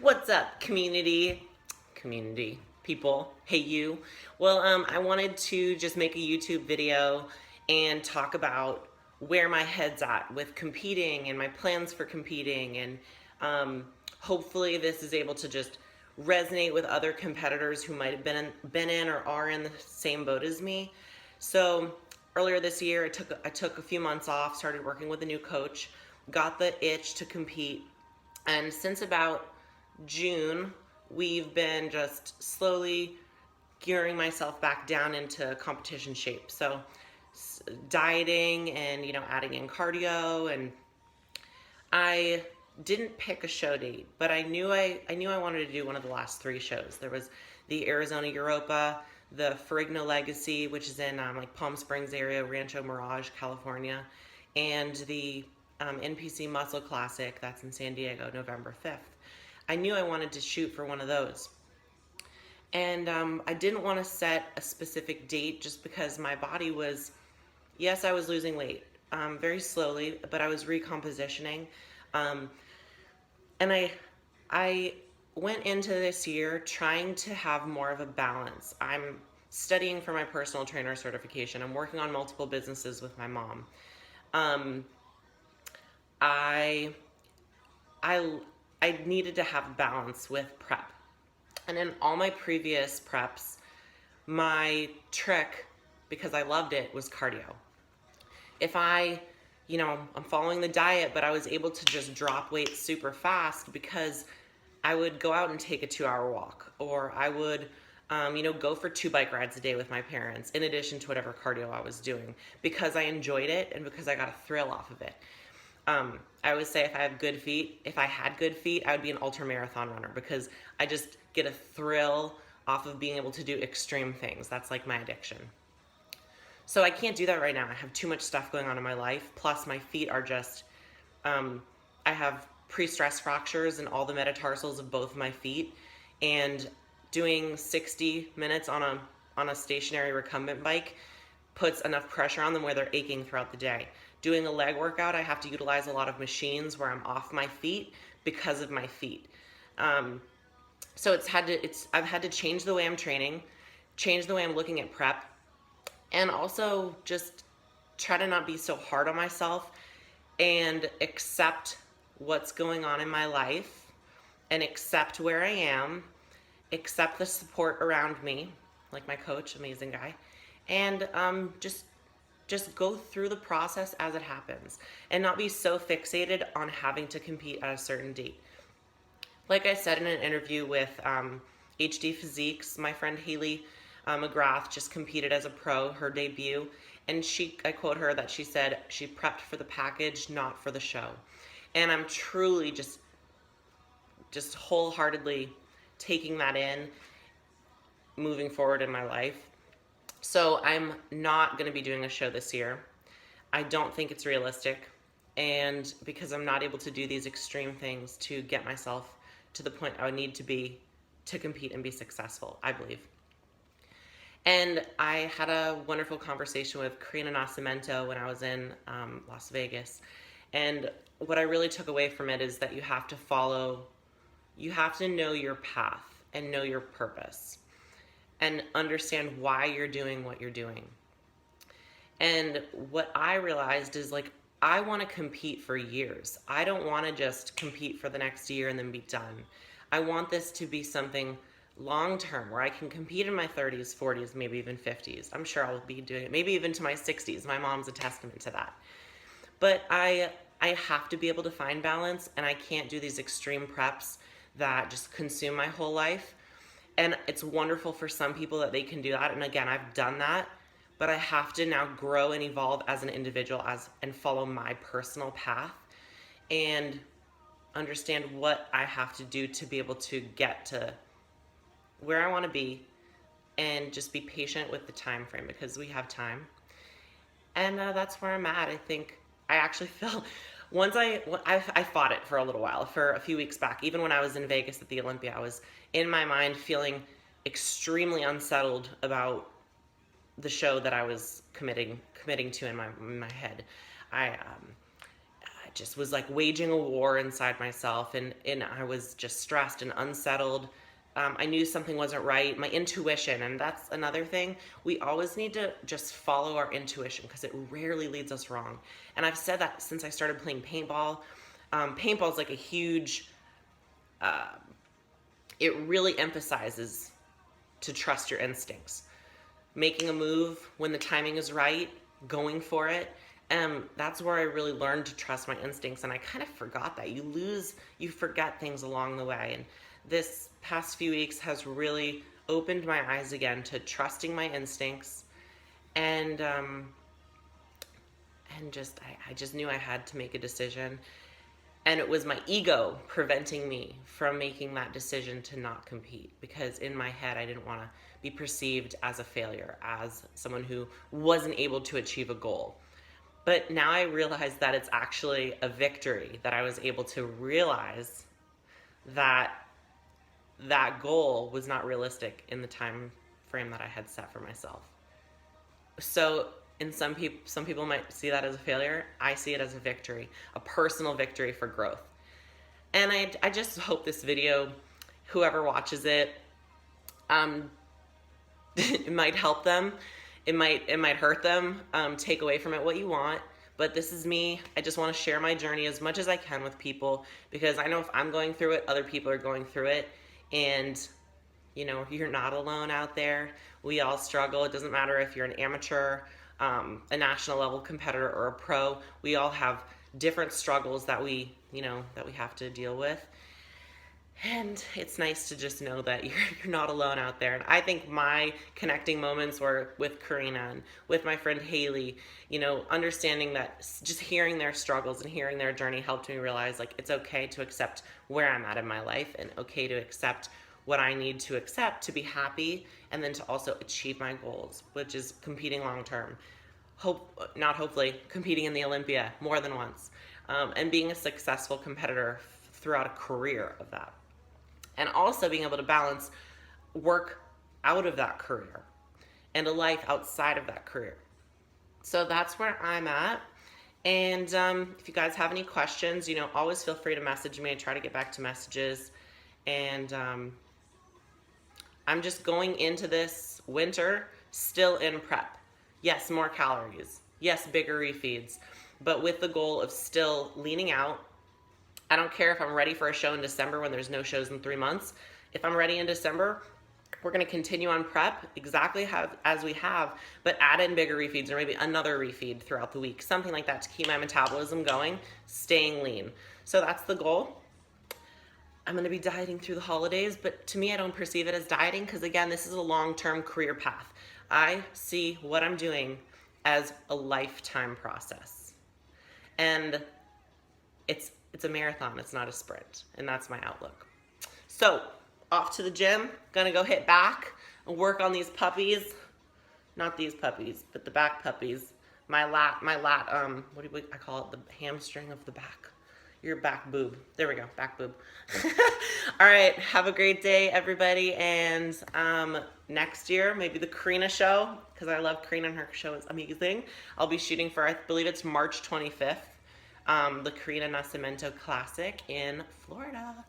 What's up, community people? Hey, you. Well, I wanted to just make a YouTube video and talk about where my head's at with competing and my plans for competing, and hopefully this is able to just resonate with other competitors who might have been in or are in the same boat as me. So earlier this year, I took a few months off, started working with a new coach, got the itch to compete, and since about June, we've been just slowly gearing myself back down into competition shape. So dieting and adding in cardio, and I didn't pick a show date, but I knew I wanted to do one of the last three shows. There was the Arizona Europa, the Ferrigno Legacy, which is in like Palm Springs area, Rancho Mirage, California, and the NPC Muscle Classic that's in San Diego, November 5th. I knew I wanted to shoot for one of those. And I didn't want to set a specific date just because my body was, yes, I was losing weight very slowly, but I was recompositioning. Um, and I went into this year trying to have more of a balance. I'm studying for my personal trainer certification. I'm working on multiple businesses with my mom. Um, I I I needed to have balance with prep. And in all my previous preps, my trick, because I loved it, was cardio. If I'm following the diet, but I was able to just drop weight super fast because I would go out and take a 2-hour walk, or I would, go for 2 bike rides a day with my parents, in addition to whatever cardio I was doing, because I enjoyed it and because I got a thrill off of it. I always say if I had good feet, I would be an ultra marathon runner because I just get a thrill off of being able to do extreme things. That's like my addiction. So I can't do that right now. I have too much stuff going on in my life. Plus my feet are just, I have pre-stress fractures in all the metatarsals of both of my feet, and doing 60 minutes on a stationary recumbent bike puts enough pressure on them where they're aching throughout the day. Doing a leg workout, I have to utilize a lot of machines where I'm off my feet because of my feet. So I've had to change the way I'm training, change the way I'm looking at prep, and also just try to not be so hard on myself and accept what's going on in my life and accept where I am, accept the support around me, like my coach, amazing guy, and just go through the process as it happens and not be so fixated on having to compete at a certain date. Like I said in an interview with HD Physiques, my friend Haley McGrath just competed as a pro, her debut, and I quote her that she said she prepped for the package, not for the show. And I'm truly just wholeheartedly taking that in, moving forward in my life. So I'm not going to be doing a show this year. I don't think it's realistic, and because I'm not able to do these extreme things to get myself to the point I would need to be to compete and be successful, I believe. And I had a wonderful conversation with Karina Nascimento when I was in Las Vegas. And what I really took away from it is that you have to know your path and know your purpose and understand why you're doing what you're doing. And what I realized is, like, I want to compete for years. I don't want to just compete for the next year and then be done. I want this to be something long term where I can compete in my 30s, 40s, maybe even 50s. I'm sure I'll be doing it, maybe even to my 60s. My mom's a testament to that. But I have to be able to find balance, and I can't do these extreme preps that just consume my whole life. And it's wonderful for some people that they can do that. And again, I've done that, but I have to now grow and evolve as an individual and follow my personal path and understand what I have to do to be able to get to where I want to be, and just be patient with the time frame because we have time. And that's where I'm at. I think I actually feel I fought it for a little while, for a few weeks back. Even when I was in Vegas at the Olympia, I was in my mind feeling extremely unsettled about the show that I was committing to in my head. I just was like waging a war inside myself, and I was just stressed and unsettled. I knew something wasn't right. My intuition, and that's another thing. We always need to just follow our intuition because it rarely leads us wrong. And I've said that since I started playing paintball. Paintball is like a huge, it really emphasizes to trust your instincts. Making a move when the timing is right, going for it. That's where I really learned to trust my instincts, and I kind of forgot that. You forget things along the way, and this past few weeks has really opened my eyes again to trusting my instincts, and I just knew I had to make a decision, and it was my ego preventing me from making that decision to not compete, because in my head I didn't want to be perceived as a failure, as someone who wasn't able to achieve a goal. But now I realize that it's actually a victory, that I was able to realize that that goal was not realistic in the time frame that I had set for myself. So some people might see that as a failure. I see it as a victory, a personal victory for growth. And I just hope this video, whoever watches it, it might help them. It might hurt them. Take away from it what you want. But this is me. I just want to share my journey as much as I can with people, because I know if I'm going through it, other people are going through it. And, you know, you're not alone out there. We all struggle. It doesn't matter if you're an amateur, a national level competitor, or a pro. We all have different struggles that we have to deal with. And it's nice to just know that you're not alone out there. And I think my connecting moments were with Karina and with my friend Haley, you know, understanding that just hearing their struggles and hearing their journey helped me realize, like, it's okay to accept where I'm at in my life, and okay to accept what I need to accept to be happy, and then to also achieve my goals, which is competing long term. Competing in the Olympia more than once, and being a successful competitor throughout a career of that. And also being able to balance work out of that career and a life outside of that career. So that's where I'm at. And if you guys have any questions, you know, always feel free to message me. I try to get back to messages. And I'm just going into this winter still in prep. Yes, more calories. Yes, bigger refeeds. But with the goal of still leaning out. I don't care if I'm ready for a show in December when there's no shows in 3 months. If I'm ready in December, we're going to continue on prep exactly as we have, but add in bigger refeeds, or maybe another refeed throughout the week, something like that, to keep my metabolism going, staying lean. So that's the goal. I'm going to be dieting through the holidays, but to me, I don't perceive it as dieting, because again, this is a long-term career path. I see what I'm doing as a lifetime process. And it's a marathon, it's not a sprint. And that's my outlook. So, off to the gym, gonna go hit back and work on these puppies. Not these puppies, but the back puppies. My lat, what do I call it? The hamstring of the back. Your back boob. There we go, back boob. All right, have a great day, everybody. And next year, maybe the Karina show, because I love Karina and her show is amazing. I'll be shooting for, I believe it's March 25th. The Karina Nascimento Classic in Florida.